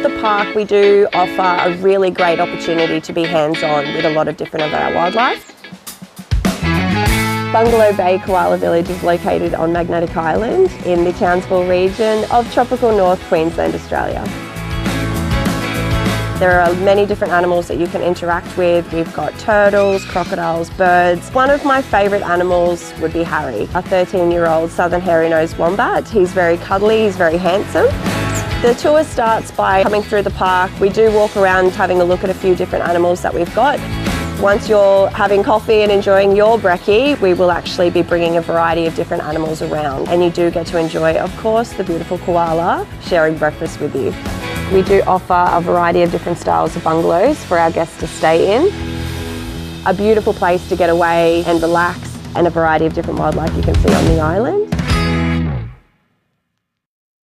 the park, we do offer a really great opportunity to be hands-on with a lot of different of our wildlife. Bungalow Bay Koala Village is located on Magnetic Island in the Townsville region of tropical North Queensland, Australia. There are many different animals that you can interact with. We've got turtles, crocodiles, birds. One of my favourite animals would be Harry, a 13-year-old southern hairy-nosed wombat. He's very cuddly, he's very handsome. The tour starts by coming through the park. We do walk around having a look at a few different animals that we've got. Once you're having coffee and enjoying your brekkie, we will actually be bringing a variety of different animals around, and you do get to enjoy, of course, the beautiful koala sharing breakfast with you. We do offer a variety of different styles of bungalows for our guests to stay in. A beautiful place to get away and relax, and a variety of different wildlife you can see on the island.